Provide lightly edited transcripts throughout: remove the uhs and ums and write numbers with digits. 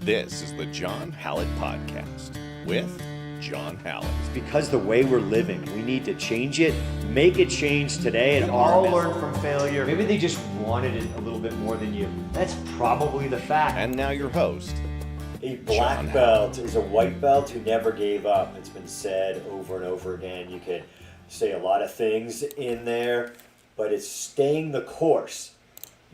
This is the John Hallett Podcast with John Hallett. Because the way we're living, we need to change it, make a change today. And all learn from failure. Maybe they just wanted it a little bit more than you. That's probably the fact. And now your host. A black belt is a white belt who never gave up. It's been said over and over again. You could say a lot of things in there, but it's staying the course.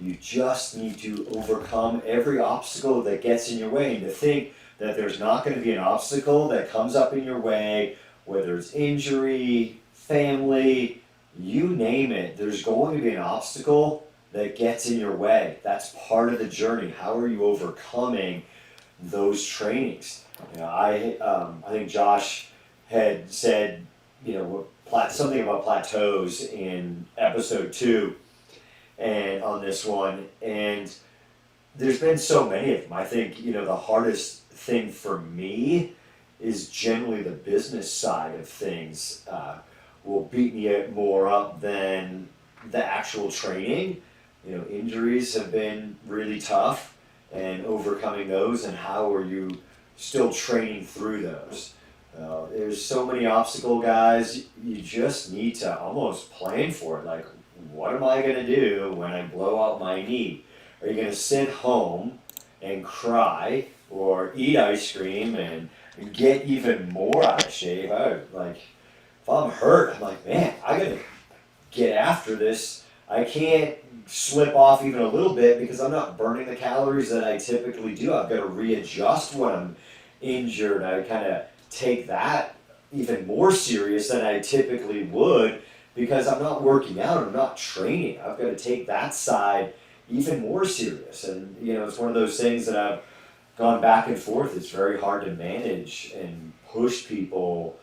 You just need to overcome every obstacle that gets in your way, and to think that there's not going to be an obstacle that comes up in your way, whether it's injury, family, you name it, there's going to be an obstacle that gets in your way. That's part of the journey. How are you overcoming those trainings? You know, I think Josh had said, something about plateaus in episode 2. And on this one, and there's been so many of them. I think, the hardest thing for me is generally the business side of things will beat me more up than the actual training. Injuries have been really tough, and overcoming those, and how are you still training through those? There's so many obstacle guys, you just need to almost plan for it. Like, what am I going to do when I blow out my knee? Are you going to sit home and cry, or eat ice cream and get even more out of shape? If I'm hurt, I'm like, man, I got to get after this. I can't slip off even a little bit because I'm not burning the calories that I typically do. I've got to readjust when I'm injured. I kind of take that even more serious than I typically would, because I'm not working out, I'm not training. I've got to take that side even more serious. And, it's one of those things that I've gone back and forth. It's very hard to manage and push people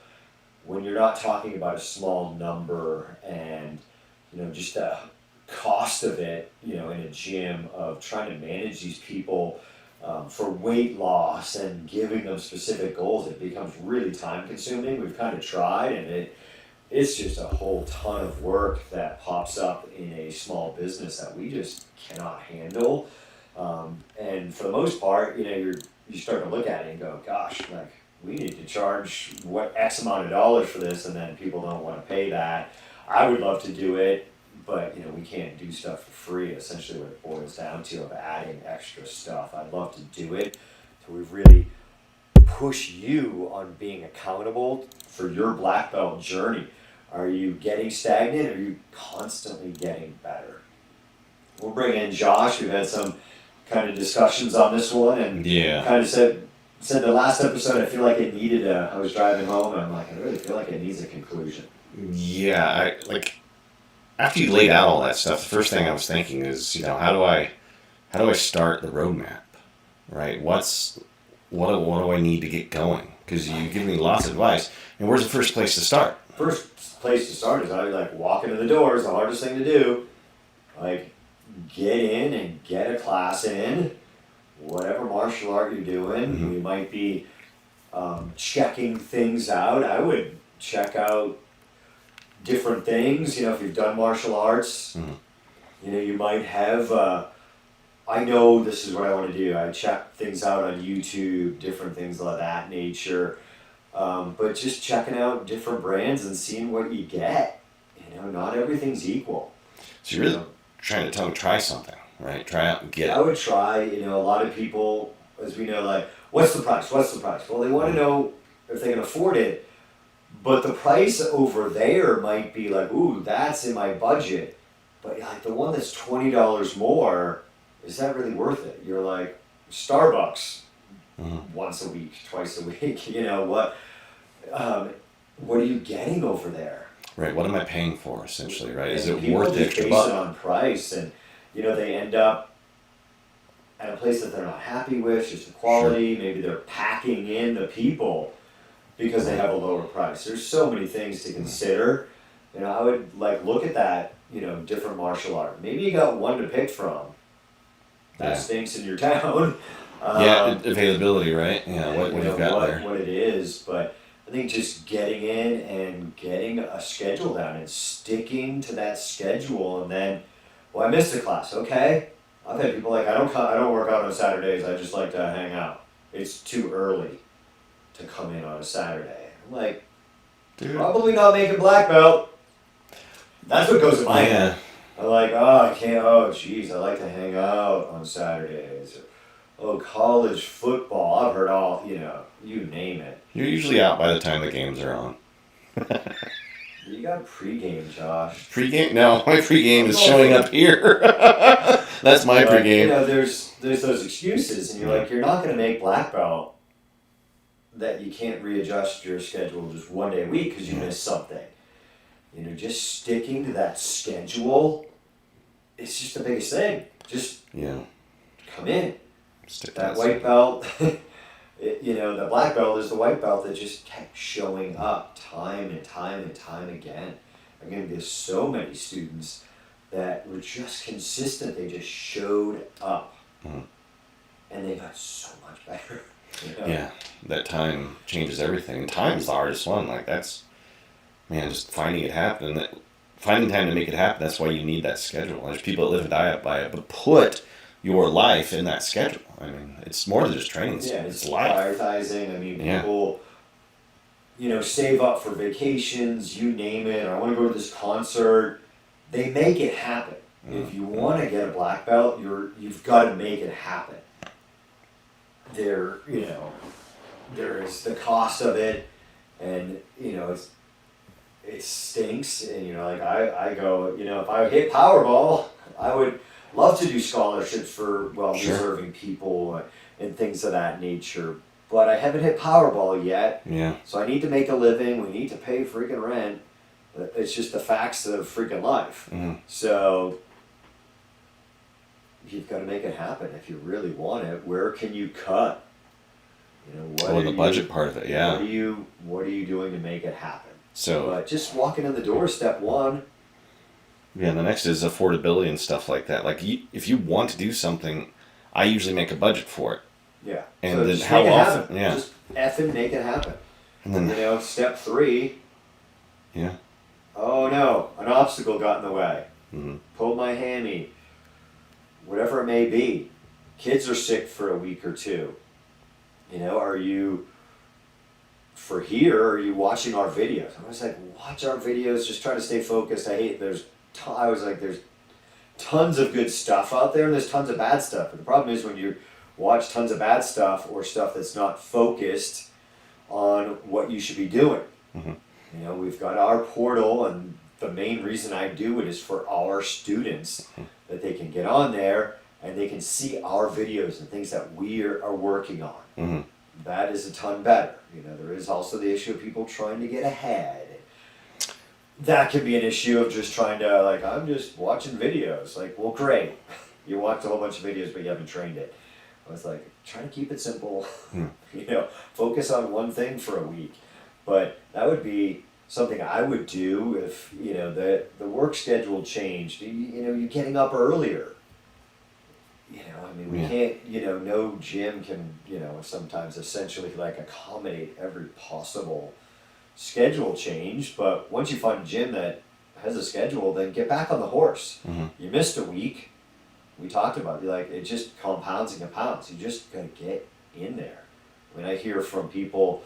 when you're not talking about a small number and, just the cost of it, in a gym, of trying to manage these people for weight loss and giving them specific goals. It becomes really time consuming. We've kind of tried, and it's just a whole ton of work that pops up in a small business that we just cannot handle. And for the most part, you start to look at it and go, gosh, we need to charge what X amount of dollars for this, and then people don't want to pay that. I would love to do it, but we can't do stuff for free. Essentially what it boils down to, of adding extra stuff. I'd love to do it so we really push you on being accountable for your black belt journey. Are you getting stagnant, or are you constantly getting better? We'll bring in Josh. We've had some kind of discussions on this one, and kind of said the last episode, I feel like it needed I was driving home, and I'm like, I really feel like it needs a conclusion. Yeah, after you laid out all that stuff, the first thing I was thinking is, how do I start the roadmap, right? What do I need to get going? Because you give me lots of advice, and where's the first place to start? First place to start is walk into the door is the hardest thing to do. Get in and get a class in, whatever martial art you're doing. Mm-hmm. You might be checking things out. I would check out different things. If you've done martial arts, mm-hmm. You might have, I know this is what I want to do. I check things out on YouTube, different things of that nature. But just checking out different brands and seeing what you get. Not everything's equal. So you're really trying to tell me, try something, right? Try out and get it. I would try. A lot of people, as we know, what's the price? What's the price? Well, they want to know if they can afford it. But the price over there might be ooh, that's in my budget. But the one that's $20 more, is that really worth it? You're like, Starbucks, mm-hmm. once a week, twice a week. What are you getting over there? Right. What am I paying for, essentially? Right? Is it worth the extra buck? People base it on price, and they end up at a place that they're not happy with, just the quality. Sure. Maybe they're packing in the people because they have a lower price. There's so many things to consider. I would look at that. Different martial art. Maybe you got one to pick from. That stinks in your town. Availability, right? Yeah, what you've got there. What it is, but I think just getting in and getting a schedule down and sticking to that schedule, and then, well, I missed a class. Okay, I've had people I don't work out on Saturdays. I just like to hang out. it's too early to come in on a Saturday. I'm like, Dude. probably not making black belt. That's what goes in my head. I'm like, oh, I can't, oh, geez, I like to hang out on Saturdays. Oh, college football, I've heard all, you name it. You're usually out by the time the games are on. You got pregame, Josh. Pregame? No, my pregame is showing up here. That's my pregame. There's those excuses, and you're like, you're not going to make black belt that you can't readjust your schedule just one day a week because you missed something. Just sticking to that schedule, it's just the biggest thing. Just come in. Stick that white belt, the black belt is the white belt that just kept showing up time and time and time again. Again, there's so many students that were just consistent. They just showed up. Mm-hmm. And they got so much better. Yeah, that time changes everything. Time's the hardest one. Like, that's, man, just finding it happen. Finding time to make it happen, that's why you need that schedule. There's people that live and die by it, but put your life in that schedule. I mean, it's more than just training. It's life. Prioritizing. I mean, people, save up for vacations, you name it. I want to go to this concert. They make it happen. If you want to get a black belt, you've got to make it happen. There is the cost of it, and it stinks. And I go, if I hit Powerball, I would love to do scholarships for well-deserving people and things of that nature. But I haven't hit Powerball yet. Yeah. So I need to make a living. We need to pay freaking rent. It's just the facts of freaking life. Mm-hmm. So you've got to make it happen if you really want it. Where can you cut? The budget part of it, yeah. What are you doing to make it happen? So, just walking in the door, step one. Yeah, the next is affordability and stuff like that. Like, if you want to do something, I usually make a budget for it. Yeah. And then how often? Happen. Yeah. Just effing make it happen. And then step 3. Yeah. Oh no, an obstacle got in the way. Mm-hmm. Pulled my hammy. Whatever it may be. Kids are sick for a week or two. Are you watching our videos? I was like, watch our videos, just try to stay focused. There's tons of good stuff out there, and there's tons of bad stuff. But the problem is when you watch tons of bad stuff or stuff that's not focused on what you should be doing. Mm-hmm. We've got our portal, and the main reason I do it is for our students, that they can get on there and they can see our videos and things that we are working on. Mm-hmm. That is a ton better. There is also the issue of people trying to get ahead. That could be an issue of just trying to, I'm just watching videos. Well, great. You watched a whole bunch of videos, but you haven't trained it. I was like, try to keep it simple. Focus on one thing for a week. But that would be something I would do if, the work schedule changed. You're getting up earlier. We can't, no gym can, sometimes essentially accommodate every possible schedule change. But once you find a gym that has a schedule, then get back on the horse. Mm-hmm. You missed a week. We talked about it. It just compounds and compounds. You just got to get in there. I hear from people,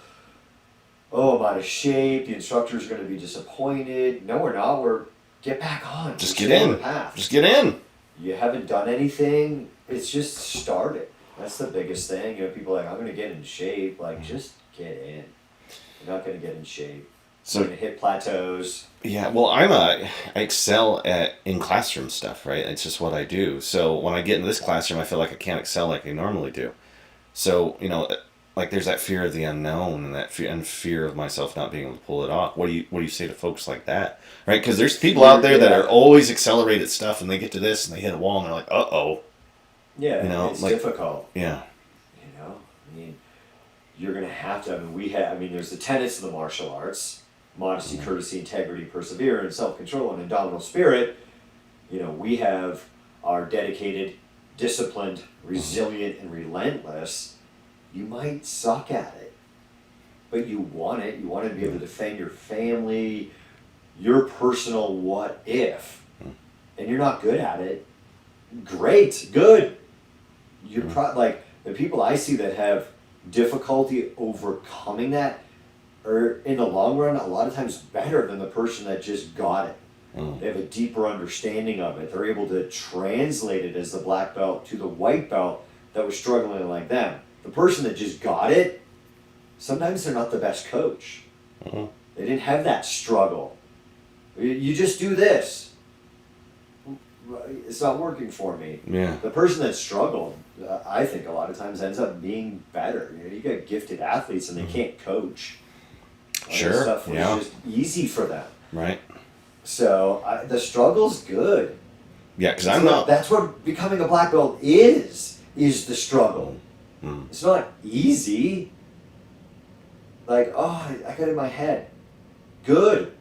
oh, I'm out of shape. The instructor's going to be disappointed. No, we're not. Get back on. Just get in. Just get in. You haven't done anything. It's just started. That's the biggest thing. People are like, I'm going to get in shape. Just get in. You're not going to get in shape. So you're going to hit plateaus. Yeah, well, I excel in classroom stuff, right? It's just what I do. So when I get in this classroom, I feel like I can't excel like I normally do. So, there's that fear of the unknown and that fear of myself not being able to pull it off. What do you say to folks like that, right? Because there's people out there that are always accelerated stuff, and they get to this and they hit a wall and they're like, uh-oh. Yeah, it's difficult. Yeah. You're going to have to, there's the tenets of the martial arts: modesty, courtesy, integrity, perseverance, self-control, and indomitable spirit. We have our dedicated, disciplined, resilient, and relentless. You might suck at it, but you want it. You want to be able to defend your family, your personal what if, and you're not good at it. Great, good. You're the people I see that have difficulty overcoming that are, in the long run, a lot of times better than the person that just got it. They have a deeper understanding of it. They're able to translate it as the black belt to the white belt that was struggling like them. The person that just got it, sometimes they're not the best coach. They didn't have that struggle. You just do this. It's not working for me. Yeah. The person that struggled, I think a lot of times ends up being better. You get gifted athletes and they can't coach. Sure. Stuff was just easy for them. Right. So the struggle's good. Yeah, because I'm not. That's what becoming a black belt is the struggle. It's not easy. Like, oh, I got it in my head. Good.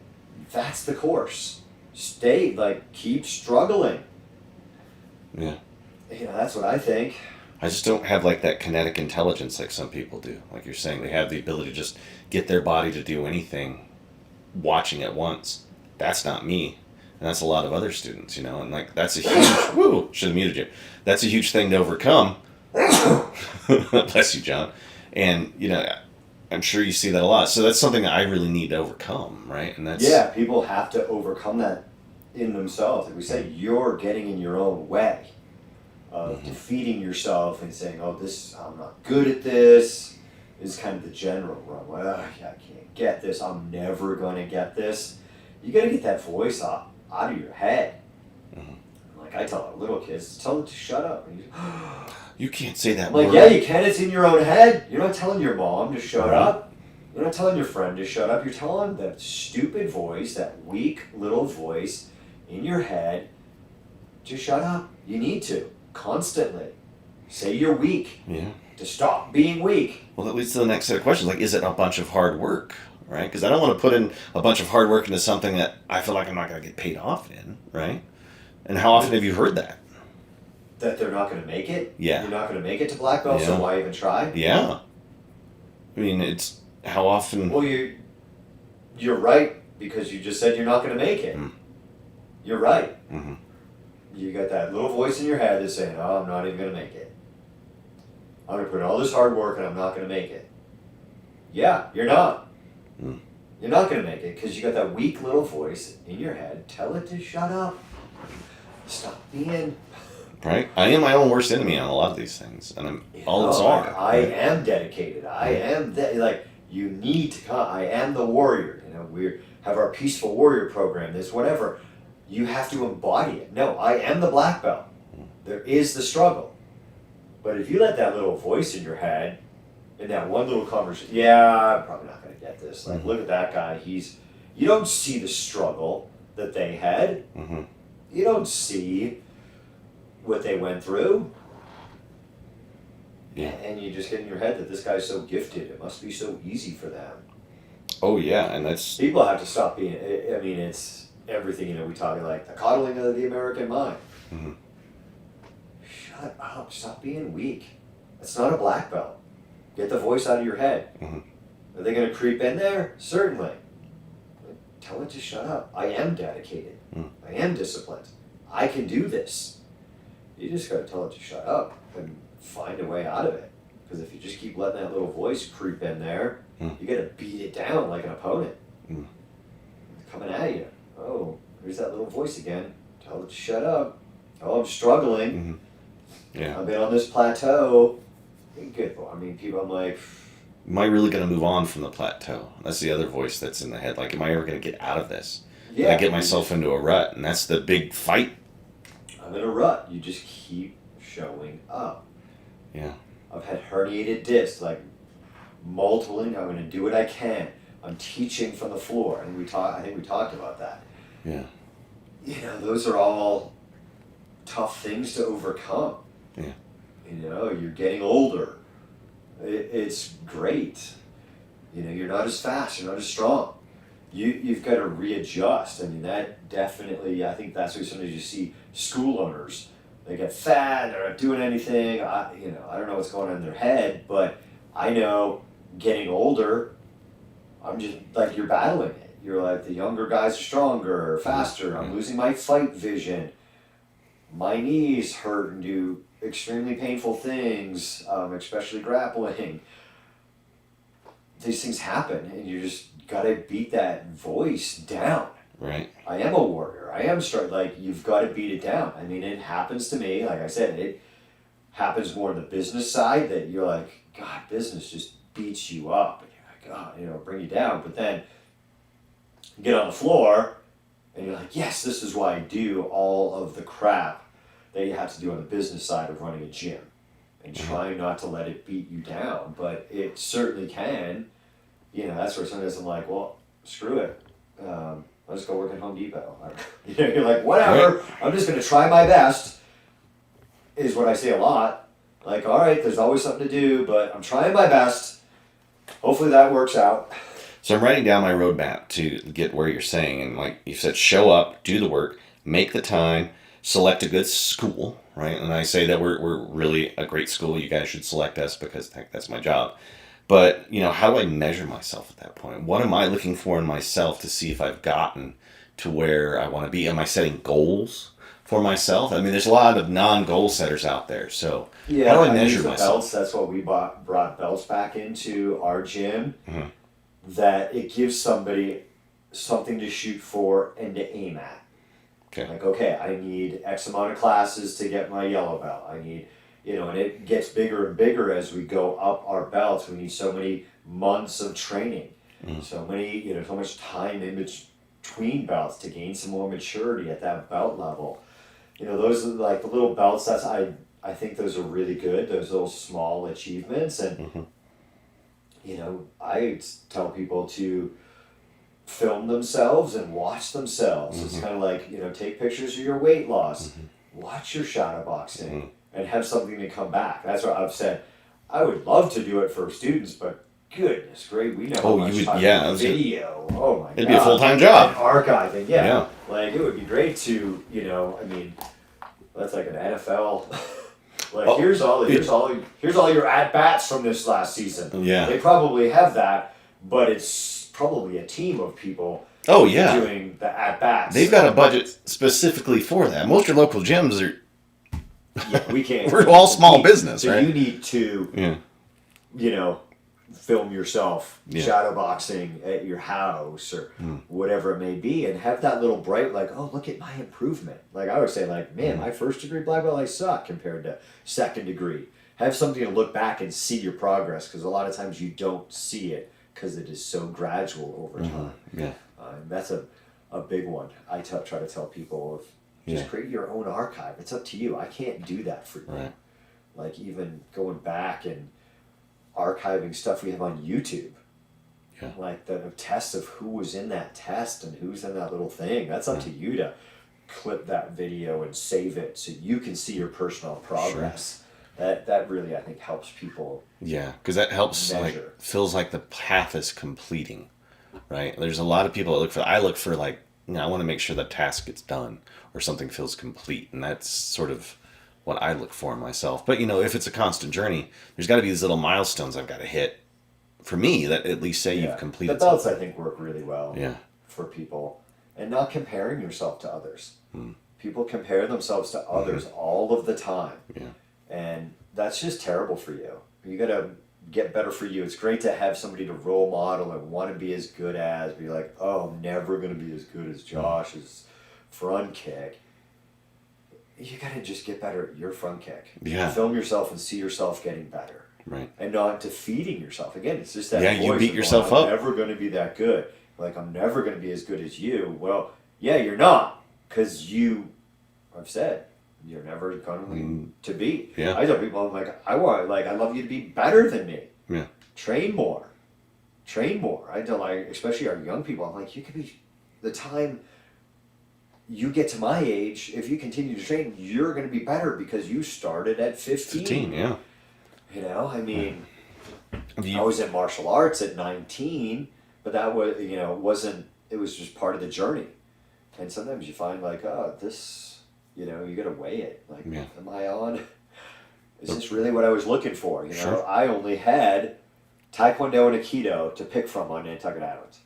That's the course. Keep struggling. Yeah. That's what I think. I just don't have like that kinetic intelligence like some people do. Like you're saying, they have the ability to just get their body to do anything watching at once. That's not me. And that's a lot of other students, and like that's a huge woo, should have muted you. That's a huge thing to overcome. Bless you, John. And I'm sure you see that a lot. So that's something I really need to overcome, right? And that's people have to overcome that in themselves. Like we say, you're getting in your own way of defeating yourself and saying, "Oh, I'm not good at this." Is kind of the general run. Well, I can't get this. I'm never going to get this. You got to get that voice out of your head. Like I tell our little kids, tell them to shut up. And you can't say that. Like, word. yeah, you can. It's in your own head. You're not telling your mom to shut up. You're not telling your friend to shut up. You're telling that stupid voice, that weak little voice in your head, to shut up. You need to constantly say you're weak. Yeah. To stop being weak. Well, that leads to the next set of questions. Like, is it a bunch of hard work? Right? Because I don't want to put in a bunch of hard work into something that I feel like I'm not going to get paid off in, right? And how often have you heard that? That they're not going to make it? Yeah. You're not going to make it to black belt, so why even try? Yeah. I mean, it's how often... Well, you're right, because you just said you're not going to make it. You're right. You got that little voice in your head that's saying, oh, I'm not even going to make it. I'm going to put in all this hard work and I'm not going to make it. Yeah, you're not. You're not going to make it because you got that weak little voice in your head. Tell it to shut up. Stop being... Right? I am my own worst enemy on a lot of these things. And all of us are. I am dedicated. I am... you need to come. I am the warrior. We have our peaceful warrior program. This, whatever. You have to embody it. No, I am the black belt. There is the struggle. But if you let that little voice in your head, in that one little conversation, I'm probably not going to get this. Like, look at that guy. You don't see the struggle that they had. You don't see what they went through. Yeah. And you just get in your head that this guy's so gifted. It must be so easy for them. Oh, yeah. And that's... People have to stop being... I mean, it's everything, we talk like the coddling of the American mind. Shut up. Stop being weak. It's not a black belt. Get the voice out of your head. Are they going to creep in there? Certainly. But tell it to shut up. I am dedicated. I am disciplined. I can do this. You just got to tell it to shut up and find a way out of it. Because if you just keep letting that little voice creep in there, you got to beat it down like an opponent. It's coming at you. Oh, here's that little voice again. Tell it to shut up. Oh, I'm struggling. Yeah. I've been on this plateau. Good. I mean, people, I'm like... Am I really going to move on from the plateau? That's the other voice that's in the head. Like, am I ever going to get out of this? Yeah. I get myself into a rut, and that's the big fight. I'm in a rut. You just keep showing up. Yeah. I've had herniated discs, like multiple. I'm going to do what I can. I'm teaching from the floor, and I think we talked about that. Yeah. Those are all tough things to overcome. Yeah. You're getting older. It's great. You're not as fast. You're not as strong. You've got to readjust. I mean, that definitely. I think that's what sometimes you see school owners. They get fat. They're not doing anything. I don't know what's going on in their head, but I know getting older. I'm just like you're battling it. You're like the younger guys are stronger, faster. I'm losing my fight vision. My knees hurt and do extremely painful things, especially grappling. these things happen, and you just gotta beat that voice down. Right. I am a warrior. I am strong. Like, you've got to beat it down. I mean, it happens to me. Like I said, it happens more on the business side, that you're like, God, business just beats you up, and you're like, God, bring you down. But then you get on the floor, and you're like, yes, this is why I do all of the crap that you have to do on the business side of running a gym, and trying not to let it beat you down. But it certainly can. That's where sometimes I'm like, well, screw it. I'll just go work at Home Depot. You're like, whatever. Right. I'm just going to try my best, is what I say a lot. Like, all right, there's always something to do, but I'm trying my best. Hopefully that works out. So I'm writing down my roadmap to get where you're saying. And like you said, show up, do the work, make the time, select a good school, right? And I say that we're really a great school. You guys should select us, because heck, that's my job. But, how do I measure myself at that point? What am I looking for in myself to see if I've gotten to where I want to be? Am I setting goals for myself? I mean, there's a lot of non-goal setters out there. So how do I measure myself? Belts, that's what we brought belts back into our gym. Mm-hmm. That it gives somebody something to shoot for and to aim at. Okay. Like, okay, I need X amount of classes to get my yellow belt. I need... and it gets bigger and bigger as we go up our belts. We need so many months of training, so many, so much time in between belts to gain some more maturity at that belt level. Those are like the little belts. I think those are really good. Those little small achievements, and I tell people to film themselves and watch themselves. It's kind of like, take pictures of your weight loss, watch your shadow boxing. And have something to come back. That's what I've said. I would love to do it for students, but goodness great, we know how much time video. Oh my God. It'd be a full-time job. And archiving, yeah. Like, it would be great to, that's like an NFL. Like, here's all your at-bats from this last season. Yeah. They probably have that, but it's probably a team of people. Oh yeah. Doing the at-bats. They've got a budget specifically for that. Most of your local gyms are. Yeah, we can't. We're all small business, so right? You need to, film yourself shadow boxing at your house or whatever it may be, and have that little bright, like, oh, look at my improvement. Like I would say, like, man, my first degree black belt, I suck compared to second degree. Have something to look back and see your progress, because a lot of times you don't see it because it is so gradual over time. Yeah, and that's a big one. I try to tell people, just create your own archive. It's up to you. I can't do that for you. Right. Like, even going back and archiving stuff we have on YouTube. Yeah. Like the test of who was in that test and who's in that little thing. That's up to you to clip that video and save it so you can see your personal progress. Sure. That really, I think, helps people. Yeah, because that helps measure. Feels like the path is completing, right? There's a lot of people that I look for like, I want to make sure the task gets done or something feels complete. And that's sort of what I look for in myself. But, if it's a constant journey, there's got to be these little milestones I've got to hit for me that at least say you've completed the belts, something. I think, work really well for people. And not comparing yourself to others. People compare themselves to others all of the time. Yeah. And that's just terrible for you. You got to get better for you. It's great to have somebody to role model and want to be as good as, be like, oh, I'm never going to be as good as Josh's front kick. You got to just get better at your front kick. Yeah. Film yourself and see yourself getting better. Right. And not defeating yourself. Again, it's just that voice you beat yourself up. I'm never going to be that good. Like, I'm never going to be as good as you. Well, yeah, you're not. Because I've said, you're never going to be. Yeah. I tell people, I'm like, I love you to be better than me. Yeah. Train more. I tell, especially our young people, I'm like, you could be, the time you get to my age, if you continue to train, you're going to be better because you started at 15. 15, yeah. I was in martial arts at 19, but that was, it was just part of the journey. And sometimes you find like, oh, this, you got to weigh it. Like, am I on? Is this really what I was looking for? Sure. I only had Taekwondo and Aikido to pick from on Nantucket Island.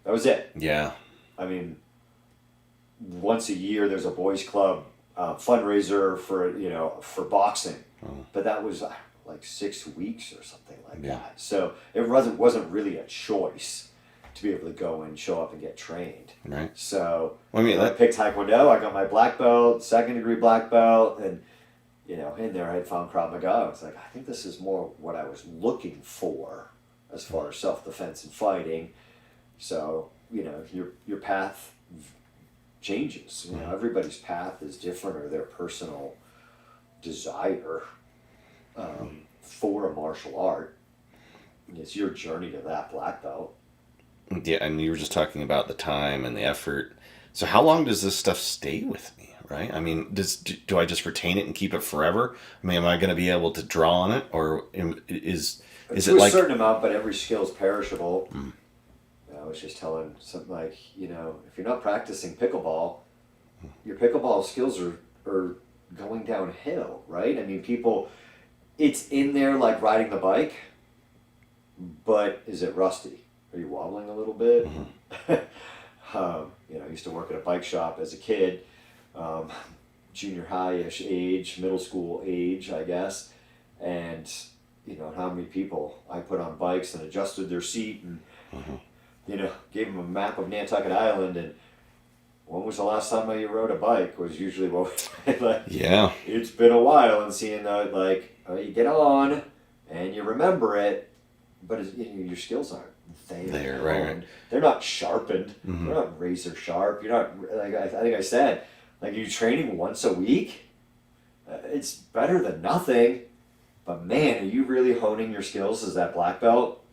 That was it. Yeah. Once a year there's a boys club fundraiser for boxing. Oh. But that was, like 6 weeks or something like Yeah. that. So it wasn't really a choice to be able to go and show up and get trained. Right. So Well, I mean, I picked Taekwondo. I got my black belt, 2nd degree black belt, and in there I had found Krav Maga. I was like, I think this is more what I was looking for as far as self-defense and fighting. So your path changes. Everybody's path is different, or their personal desire for a martial art. It's your journey to that black belt. Yeah, and you were just talking about the time and the effort. So how long does this stuff stay with me, right? I mean, do I just retain it and keep it forever? I mean, am I going to be able to draw on it, or is it to a like certain amount? But every skill is perishable. I was just telling something like, if you're not practicing pickleball, your pickleball skills are going downhill, right? I mean, it's in there like riding the bike, but is it rusty? Are you wobbling a little bit? I used to work at a bike shop as a kid, junior high-ish age, middle school age, I guess. And, how many people I put on bikes and adjusted their seat and, gave them a map of Nantucket Island. And when was the last time you rode a bike was usually what like, yeah. It's been a while, and seeing that, you get on and you remember it, but your skills aren't there. Right. They're not sharpened. They're not razor sharp. You're not, I think I said, you're training once a week. It's better than nothing. But man, are you really honing your skills as that black belt?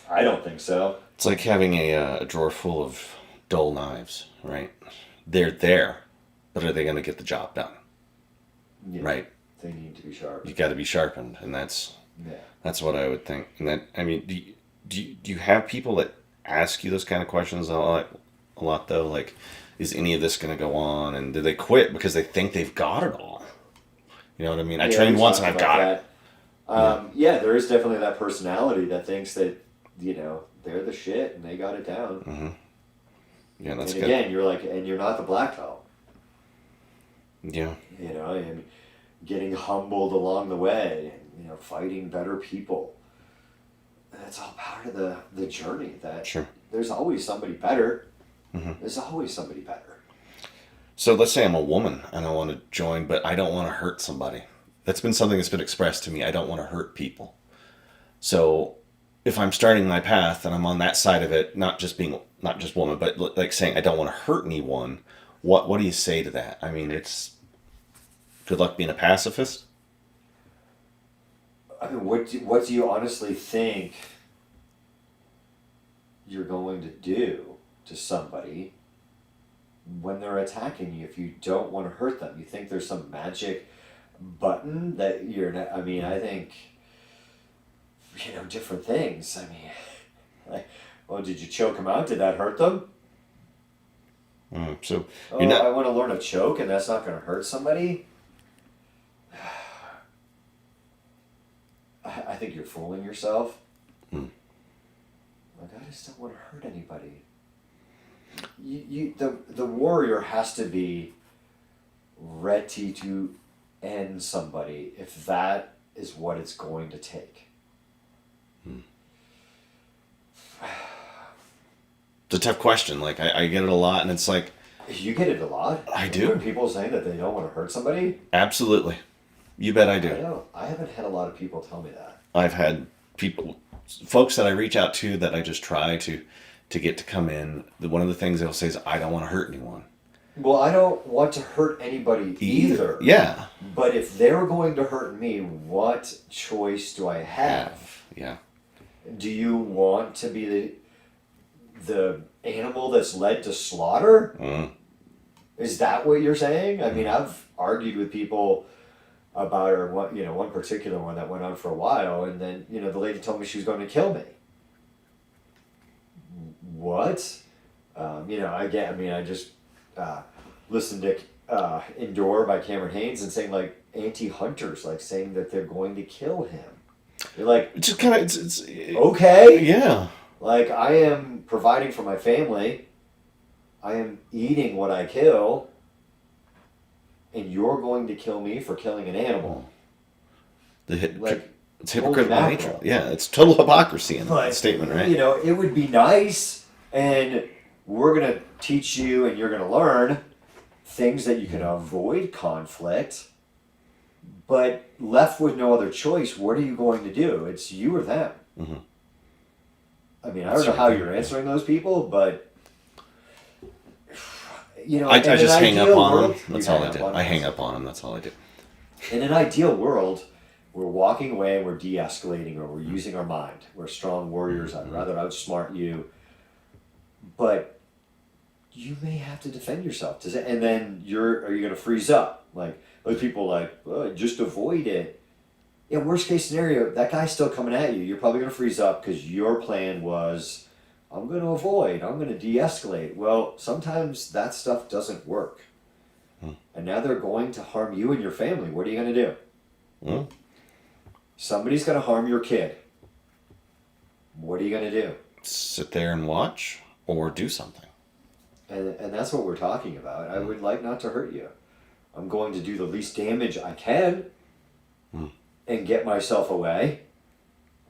I don't think so. It's like having a drawer full of dull knives, right? They're there, but are they going to get the job done? Yeah, right. They need to be sharp. You got to be sharpened, and that's what I would think. And that, I mean, do you have people that ask you those kind of questions a lot though? Like, is any of this going to go on? And do they quit because they think they've got it all? You know what I mean? I trained once and I've got it. There is definitely that personality that thinks that, they're the shit and they got it down. Yeah, that's and good. Again, you're not the black belt. Yeah. And getting humbled along the way, and, fighting better people. That's all part of the journey. That Sure. There's always somebody better. There's always somebody better. So let's say I'm a woman and I want to join, but I don't want to hurt somebody. That's been something that's been expressed to me. I don't want to hurt people. So if I'm starting my path and I'm on that side of it, not just woman, but like saying I don't want to hurt anyone, what do you say to that? I mean, it's good luck being a pacifist. I mean, what do you honestly think you're going to do to somebody when they're attacking you if you don't want to hurt them? You think there's some magic button that you're not? I mean, I think, different things. I mean, did you choke them out? Did that hurt them? So you're not. I want to learn a choke, and that's not going to hurt somebody. I think you're fooling yourself. I just don't want to hurt anybody. The warrior has to be ready to end somebody if that is what it's going to take. It's a tough question. Like I get it a lot, and it's like you get it a lot. I do. People saying that they don't want to hurt somebody. Absolutely, you bet I do. I know. I haven't had a lot of people tell me that. I've had folks that I reach out to that I just try to get to come in. One of the things they'll say is, I don't want to hurt anyone. Well, I don't want to hurt anybody either. Yeah. But if they're going to hurt me, what choice do I have? Yeah. Do you want to be the animal that's led to slaughter? Is that what you're saying? I mean, I've argued with people about one particular one that went on for a while, and then the lady told me she was going to kill me. What? I just listened to Indoor by Cameron Haynes and saying anti-hunters saying that they're going to kill him. You're like, it's just kind of it's okay. Yeah. I am providing for my family. I am eating what I kill. And you're going to kill me for killing an animal. It's hypocritical nature. Yeah, it's total hypocrisy in that statement, right? It would be nice, and we're going to teach you and you're going to learn things that you can avoid conflict, but left with no other choice, what are you going to do? It's you or them. Mm-hmm. I mean, I don't know how you're answering those people, but I just hang up on them. That's all I do. I hang up on them. That's all I do. In an ideal world, we're walking away and we're de-escalating, or we're using our mind. We're strong warriors. I'd rather outsmart you. But you may have to defend yourself. And then are you going to freeze up? Like, those people just avoid it. Yeah, worst case scenario, that guy's still coming at you. You're probably going to freeze up because your plan was, I'm going to avoid, I'm going to de-escalate. Well, sometimes that stuff doesn't work. And now they're going to harm you and your family. What are you going to do? Somebody's going to harm your kid. What are you going to do? Sit there and watch or do something. And that's what we're talking about. I would like not to hurt you. I'm going to do the least damage I can and get myself away.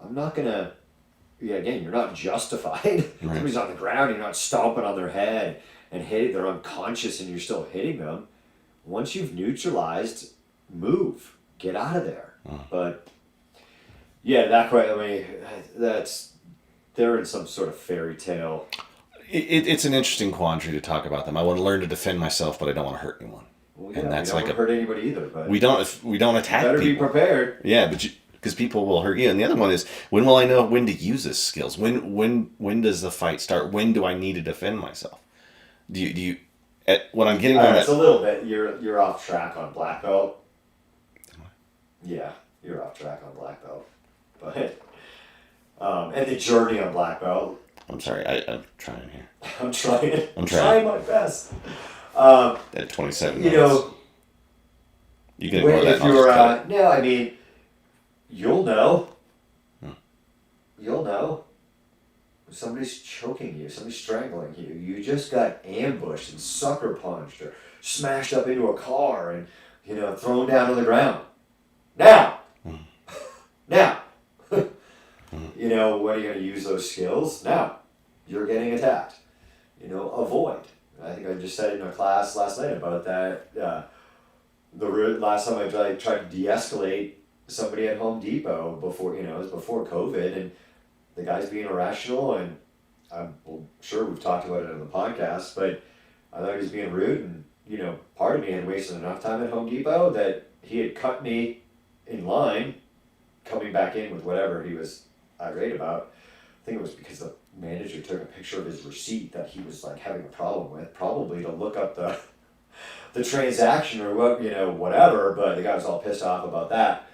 I'm not going to... Yeah, again, you're not justified. Right. Somebody's on the ground, you're not stomping on their head and hitting, they're unconscious and you're still hitting them. Once you've neutralized, move. Get out of there. But, yeah, they're in some sort of fairy tale. It's an interesting quandary to talk about them. I want to learn to defend myself, but I don't want to hurt anyone. Well, yeah, and that's we don't hurt anybody either. But we don't attack better people. Be prepared. Yeah, because people will hurt you. And the other one is, when will I know when to use this skills? When does the fight start? When do I need to defend myself? When I'm getting on that... It's a little bit, you're off track on black belt. Yeah, you're off track on black belt. But, and the journey on black belt. I'm sorry, I'm trying here. I'm trying my best. At 27 minutes. You can ignore that. If you're, no, I mean, you'll know. You'll know. If somebody's choking you, somebody's strangling you, you just got ambushed and sucker punched or smashed up into a car and, thrown down on the ground. Now! Now! When are you going to use those skills? Now. You're getting attacked. Avoid. I think I just said it in a class last night about that. The last time I tried to de-escalate somebody at Home Depot before, it was before COVID, and the guy's being irrational, and I'm sure we've talked about it on the podcast, but I thought he was being rude, and, part of me had wasted enough time at Home Depot that he had cut me in line, coming back in with whatever he was irate about. I think it was because the manager took a picture of his receipt that he was having a problem with, probably to look up the transaction or whatever, but the guy was all pissed off about that.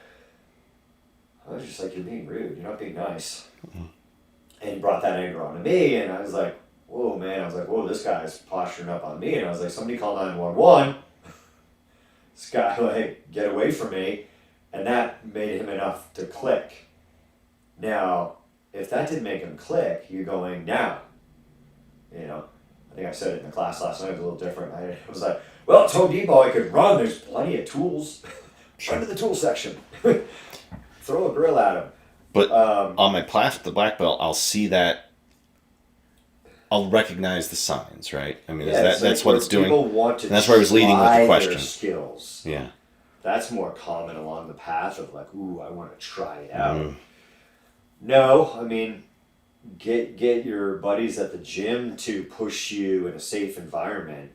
I was just like, you're being rude, you're not being nice. And he brought that anger onto me, and I was like, whoa, man. I was like, whoa, this guy's posturing up on me. And I was like, somebody call 911. This guy, get away from me. And that made him enough to click. Now, if that didn't make him click, you're going, now. I think I said it in the class last night, it was a little different. I was like, well, at Home Depot, I could run. There's plenty of tools. Run to the tool section. Throw a grill at him. But on my the black belt, I'll see that. I'll recognize the signs, right? I mean, that's what it's doing. People want to, and that's where I was leading with the question. Skills. Yeah. That's more common along the path of ooh, I want to try it out. No, I mean, get your buddies at the gym to push you in a safe environment.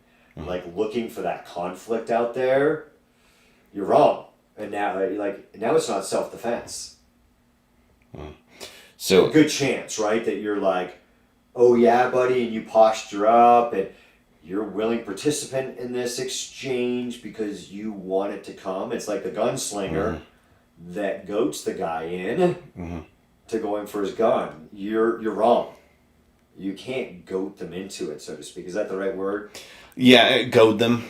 Looking for that conflict out there, you're wrong. And now, now it's not self-defense. So a good chance, right, that you're oh yeah, buddy, and you posture up, and you're a willing participant in this exchange because you want it to come. It's like the gunslinger that goats the guy in to going for his gun. You're wrong. You can't goat them into it, so to speak. Is that the right word? Yeah, goad them,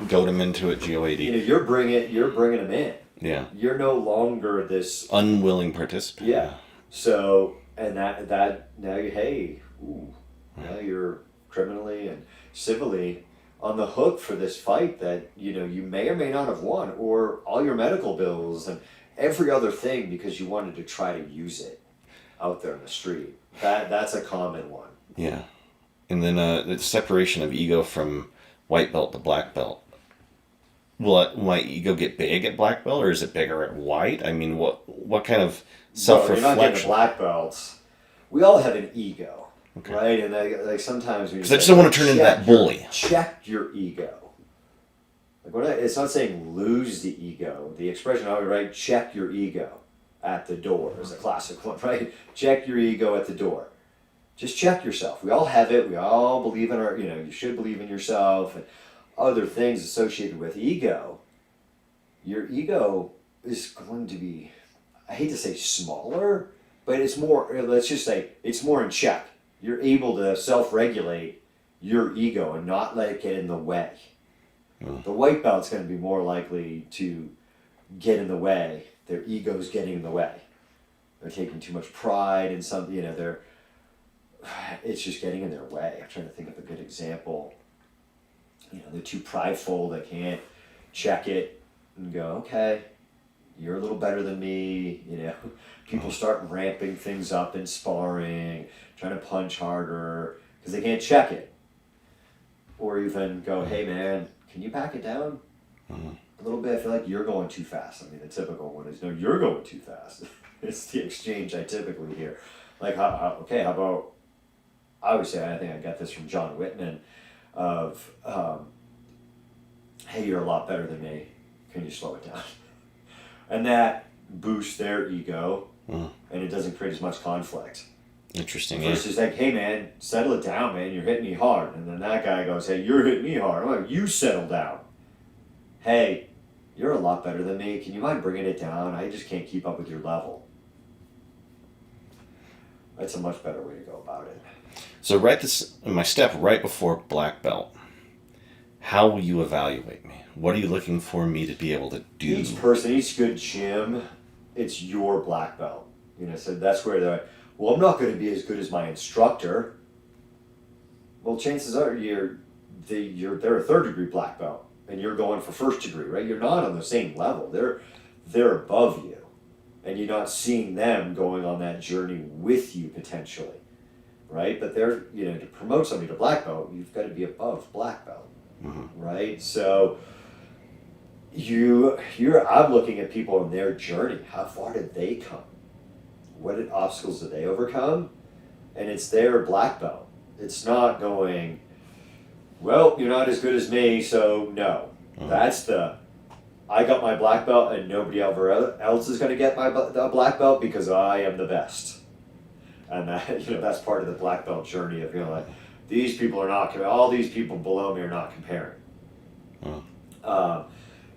goad them into it. GOAD. You're bringing them in. Yeah. You're no longer this unwilling participant. Yeah. So, and that now now you're criminally and civilly on the hook for this fight that you may or may not have won, or all your medical bills and every other thing because you wanted to try to use it out there in the street. That's a common one. Yeah. And then the separation of ego from white belt to black belt. Will my ego get big at black belt, or is it bigger at white? I mean, what kind of self-reflection? You're not getting black belts. We all have an ego, okay. right? And like sometimes we because I just don't want to turn into that bully. Check your ego. Like it's not saying lose the ego. The expression, right? Check your ego at the door is a classic one, right? Check your ego at the door. Just check yourself. We all have it. We all believe in you should believe in yourself and other things associated with ego. Your ego is going to be, I hate to say smaller, but it's more, let's just say, it's more in check. You're able to self-regulate your ego and not let it get in the way. The white belt's going to be more likely to get in the way. Their ego's getting in the way. They're taking too much pride in something, it's just getting in their way. I'm trying to think of a good example. They're too prideful. They can't check it and go, okay, you're a little better than me. People start ramping things up in sparring, trying to punch harder because they can't check it. Or even go, hey man, can you back it down a little bit? I feel like you're going too fast. I mean, the typical one is, no, you're going too fast. It's the exchange I typically hear. Like, how about, I would say, I think I got this from John Whitman, of, hey, you're a lot better than me. Can you slow it down? And that boosts their ego, and it doesn't create as much conflict. Interesting. Versus like, hey man, settle it down, man. You're hitting me hard. And then that guy goes, hey, you're hitting me hard. I'm like, you settle down. Hey, you're a lot better than me. Can you mind bringing it down? I just can't keep up with your level. That's a much better way to go about it. So my step right before black belt, how will you evaluate me? What are you looking for me to be able to do? Each person, each good gym, it's your black belt. So that's where they're, well, I'm not going to be as good as my instructor. Well, chances are they're a third degree black belt, and you're going for first degree, right? You're not on the same level. They're above you, and you're not seeing them going on that journey with you potentially, right? But they're to promote somebody to black belt, you've got to be above black belt, right? So I'm looking at people in their journey. How far did they come? What obstacles did they overcome? And it's their black belt. It's not going, well, you're not as good as me, so no. That's I got my black belt and nobody else is going to get the black belt because I am the best. And that's part of the black belt journey of, like, these people are not, all these people below me are not comparing.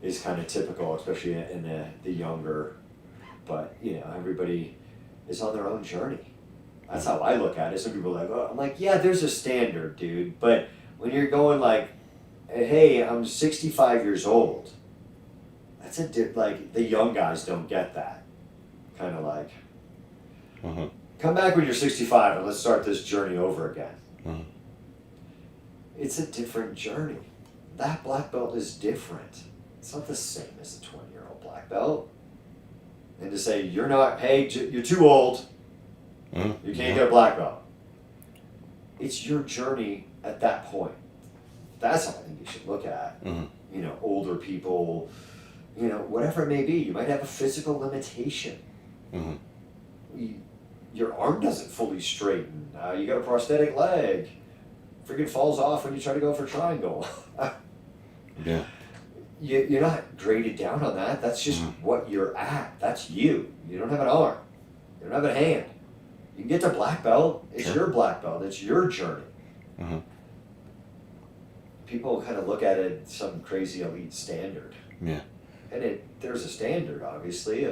Is kind of typical, especially in the younger, but everybody is on their own journey. That's how I look at it. Some people are like, oh, I'm like, yeah, there's a standard, dude. But when you're going like, hey, I'm 65 years old, that's like the young guys don't get that. Kind of like, come back when you're 65 and let's start this journey over again. It's a different journey. That black belt is different. It's not the same as the 20-year-old black belt. And to say, you're too old, you can't get a black belt. It's your journey at that point. That's how I think you should look at, older people, whatever it may be. You might have a physical limitation. Your arm doesn't fully straighten. You got a prosthetic leg. Freaking falls off when you try to go for triangle. Yeah. You're not graded down on that. That's just what you're at. That's you. You don't have an arm. You don't have a hand. You can get to black belt. It's your black belt. It's your journey. People kind of look at it some crazy elite standard. Yeah. And there's a standard, obviously,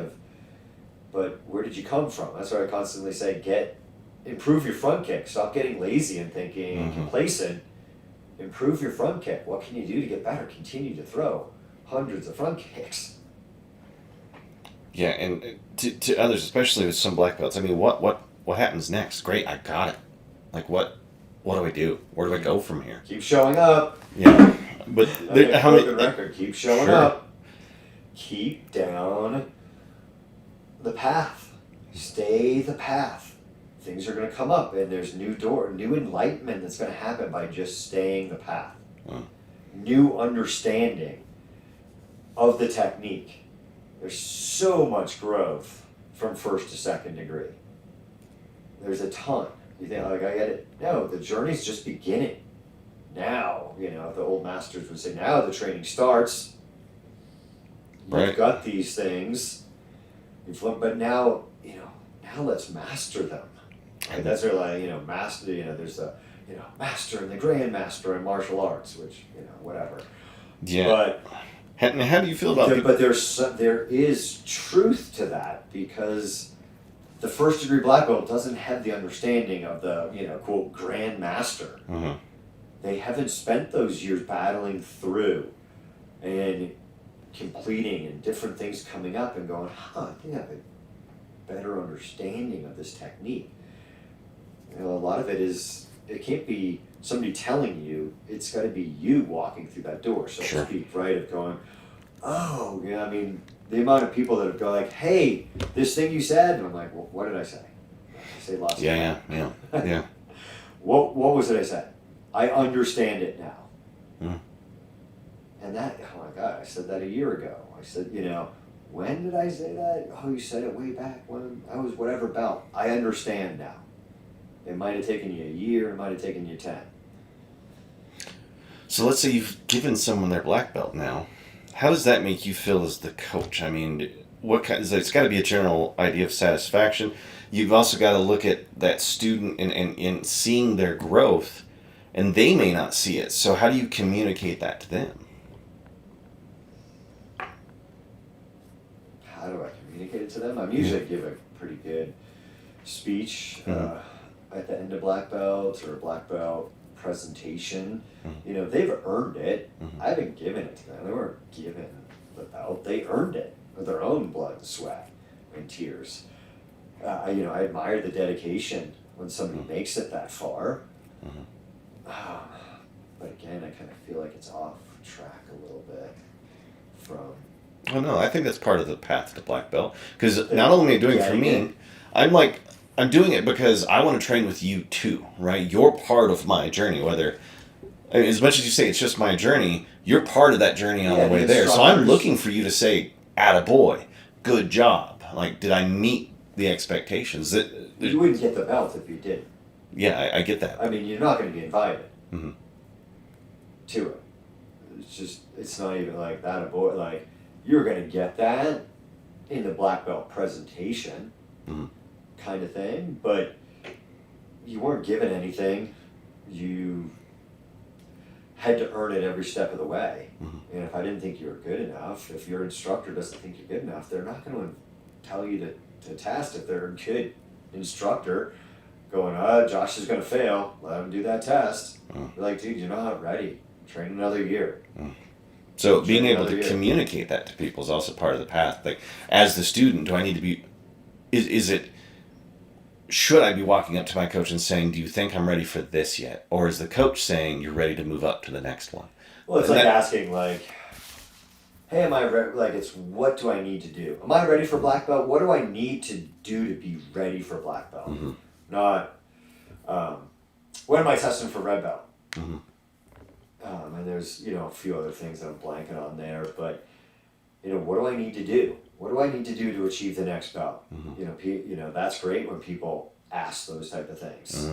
but where did you come from? That's why I constantly say, improve your front kick. Stop getting lazy and thinking complacent. Improve your front kick. What can you do to get better? Continue to throw hundreds of front kicks. Yeah, and to others, especially with some black belts, I mean, what happens next? Great, I got it. Like, what do I do? Where do I go from here? Keep showing up. Yeah, but how many record? Keep showing up. Keep down the path. Stay the path. Things are going to come up, and there's new enlightenment that's going to happen by just staying the path. New understanding of the technique. There's so much growth from first to second degree. There's a ton. You think, like, I get it. No, the journey's just beginning. Now, the old masters would say, now the training starts. You've got these things. But now, now let's master them. Right? That's where, like, master, there's the, master and the grandmaster in martial arts, which, whatever. Yeah. But how do you feel about But there is truth to that, because the first degree black belt doesn't have the understanding of the, quote, grandmaster. Mm-hmm. They haven't spent those years battling through and completing and different things coming up and going, I think I have a better understanding of this technique. A lot of it can't be somebody telling you, it's got to be you walking through that door, so to speak, right? Of going, oh, I mean, the amount of people that have gone like, hey, this thing you said, and I'm like, well, what did I say? I say lots of yeah. What was it I said? I understand it now. Mm. And that, oh my God, I said that a year ago. I said, when did I say that? Oh, you said it way back when I was whatever belt. I understand now. It might have taken you a year, it might have taken you 10. So let's say you've given someone their black belt now. How does that make you feel as the coach? I mean, it's got to be a general idea of satisfaction. You've also got to look at that student and seeing their growth, and they may not see it. So how do you communicate that to them? How do I communicate it to them? I usually give a pretty good speech at the end of black belts or a black belt presentation. They've earned it. I haven't given it to them. They weren't given the belt. They earned it with their own blood and sweat and tears. I admire the dedication when somebody makes it that far. But again, I kind of feel like it's off track a little bit from... Oh no, I think that's part of the path to black belt. Because not only am I doing it for me, I'm doing it because I want to train with you too, right? You're part of my journey, as much as you say it's just my journey, you're part of that journey on the way there. So I'm looking for you to say, attaboy, good job. Like, did I meet the expectations? You wouldn't get the belt if you didn't. Yeah, I get that. I mean, you're not going to be invited to it. It's not even like that. Like, you're going to get that in the black belt presentation kind of thing, but you weren't given anything. You had to earn it every step of the way. And if I didn't think you were good enough, if your instructor doesn't think you're good enough, they're not going to tell you to test. If they're a good instructor going, Josh is going to fail, let him do that test. You're like, dude, you're not ready. Train another year. So being able to communicate that to people is also part of the path. Like, as the student, do I need to be, should I be walking up to my coach and saying, do you think I'm ready for this yet? Or is the coach saying you're ready to move up to the next one? Well, it's asking, like, hey, am I ready? Like, it's what do I need to do? Am I ready for black belt? What do I need to do to be ready for black belt? Not, when am I testing for red belt? And there's, a few other things that I'm blanking on there, but, what do I need to do? What do I need to do to achieve the next belt? That's great when people ask those type of things.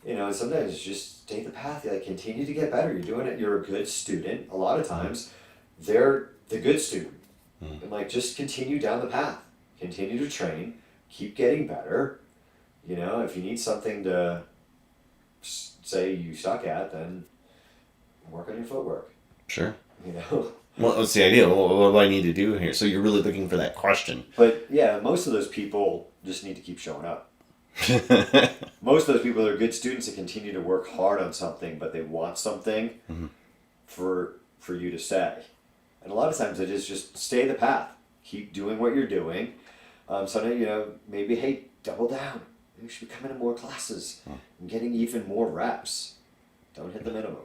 And sometimes it's just stay the path, like continue to get better. You're doing it, you're a good student. A lot of times they're the good student. And like, just continue down the path, continue to train, keep getting better. If you need something to say you suck at, then work on your footwork. Sure. Well, what's the idea? What do I need to do here? So you're really looking for that question. But yeah, most of those people just need to keep showing up. Most of those people are good students that continue to work hard on something, but they want something for you to say. And a lot of times it is just stay the path. Keep doing what you're doing. Sometimes, maybe, hey, double down. You should be coming to more classes and getting even more reps. Don't hit the minimum.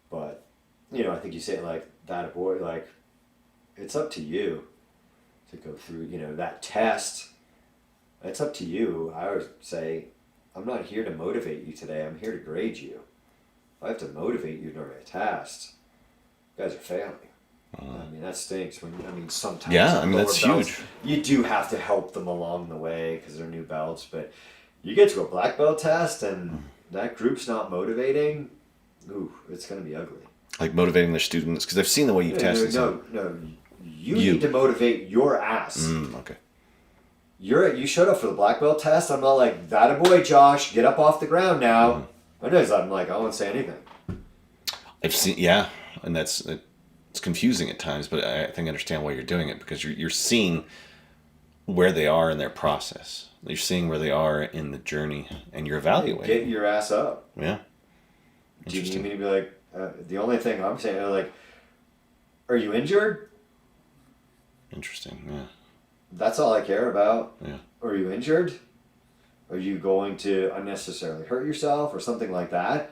But, I think you say it like that, boy, like, it's up to you to go through, that test. It's up to you. I would say, I'm not here to motivate you today. I'm here to grade you. If I have to motivate you during a test, you guys are failing. That stinks. Sometimes that's belts, huge. You do have to help them along the way because they're new belts, but you get to a black belt test and that group's not motivating. Ooh, it's going to be ugly. Like motivating their students, because I've seen the way you've tested. No. You need to motivate your ass. Okay. You showed up for the black belt test. I'm not like, that a boy, Josh. Get up off the ground now. I'm like, I won't say anything. I've seen, and it's confusing at times, but I think I understand why you're doing it, because you're seeing where they are in their process. You're seeing where they are in the journey, and you're evaluating. Get your ass up. Yeah. Do you need me to be like, the only thing I'm saying, like, are you injured? Interesting, yeah. That's all I care about. Yeah. Are you injured? Are you going to unnecessarily hurt yourself or something like that?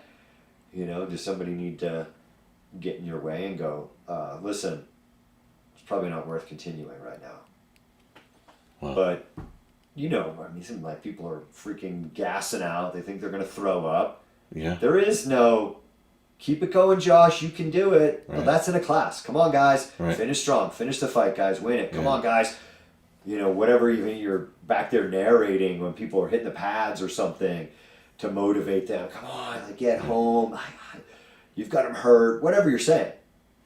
Does somebody need to get in your way and go, listen, it's probably not worth continuing right now. Wow. But, some like people are freaking gassing out. They think they're going to throw up. Yeah. There is no, keep it going, Josh. You can do it. Right. Well, that's in a class. Come on, guys. Right. Finish strong. Finish the fight, guys. Win it. Come on, guys. Whatever even you're back there narrating when people are hitting the pads or something to motivate them. Come on, get home. You've got them hurt. Whatever you're saying.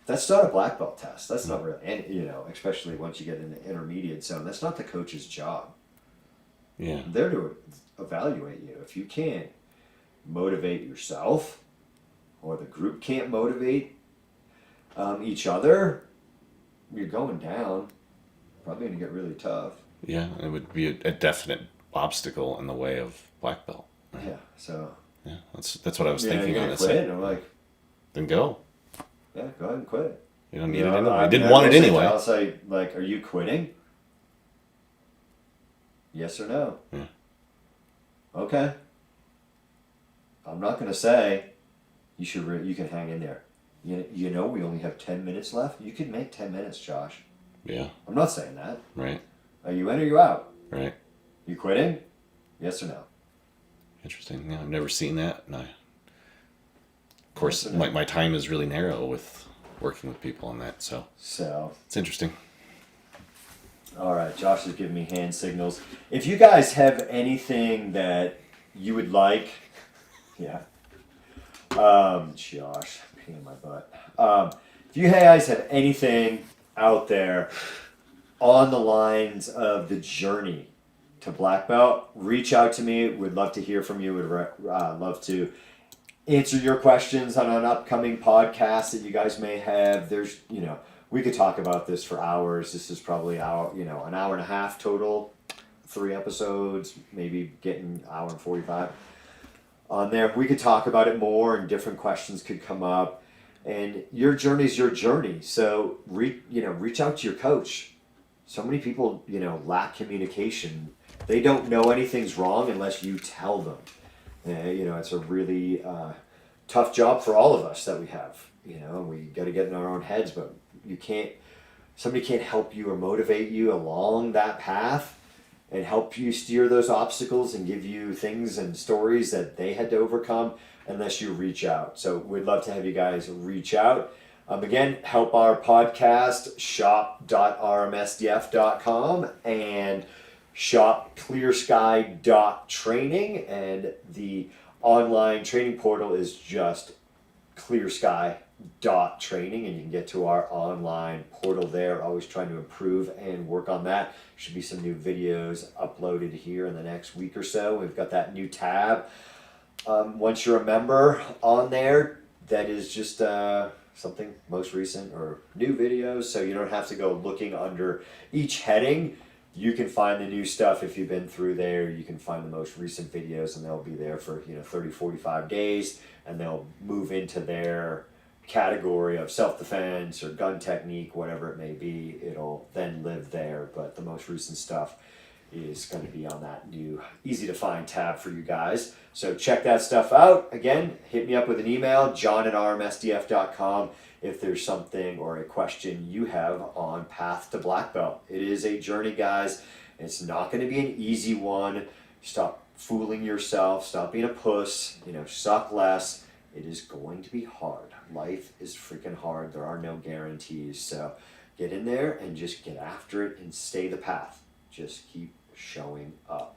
That's not a black belt test. That's not really, and especially once you get in the intermediate zone, that's not the coach's job. Yeah. They're to evaluate you. If you can't motivate yourself, or the group can't motivate each other, you're going down. Probably going to get really tough. Yeah, it would be a definite obstacle in the way of black belt. Right? Yeah, so. Yeah, that's what I was thinking on it. Quit? I'm like, then go. Yeah, go ahead and quit. You don't need it anyway. I didn't want it anyway. I'll say, like, are you quitting? Yes or no? Yeah. Okay. I'm not going to say you can hang in there. We only have 10 minutes left. You can make 10 minutes, Josh. Yeah. I'm not saying that. Right. Are you in or you out? Right. You quitting? Yes or no? Interesting. Yeah, I've never seen that. And of course, my time is really narrow with working with people on that, so it's interesting. All right, Josh is giving me hand signals. If you guys have anything that you would like, Josh, pain in my butt. If you guys have anything out there on the lines of the journey to black belt, reach out to me. We'd love to hear from you. We'd love to answer your questions on an upcoming podcast that you guys may have. There's, we could talk about this for hours. This is probably an hour and a half total, 3 episodes, maybe getting hour and 45 on there. We could talk about it more, and different questions could come up. And your journey is your journey. So reach out to your coach. So many people, lack communication. They don't know anything's wrong unless you tell them. It's a really tough job for all of us that we have. We got to get in our own heads, but somebody can't help you or motivate you along that path and help you steer those obstacles and give you things and stories that they had to overcome unless you reach out. So we'd love to have you guys reach out. Again, help our podcast, shop.rmsdf.com and shop ClearSky.Training, and the online training portal is just ClearSky.Training, and you can get to our online portal there. Always trying to improve and work on that. Should be some new videos uploaded here in the next week or so. We've got that new tab. Once you're a member on there, that is just something most recent or new videos, so you don't have to go looking under each heading. You can find the new stuff if you've been through there. You can find the most recent videos, and they'll be there for 30, 45 days, and they'll move into their category of self-defense or gun technique, whatever it may be. It'll then live there, but the most recent stuff is going to be on that new easy to find tab for you guys. So check that stuff out. Again, hit me up with an email, john@rmsdf.com, if there's something or a question you have on path to black belt. It is a journey, guys. It's not going to be an easy one. Stop fooling yourself. Stop being a puss. Suck less. It is going to be hard. Life is freaking hard. There are no guarantees. So get in there and just get after it and stay the path. Just keep showing up.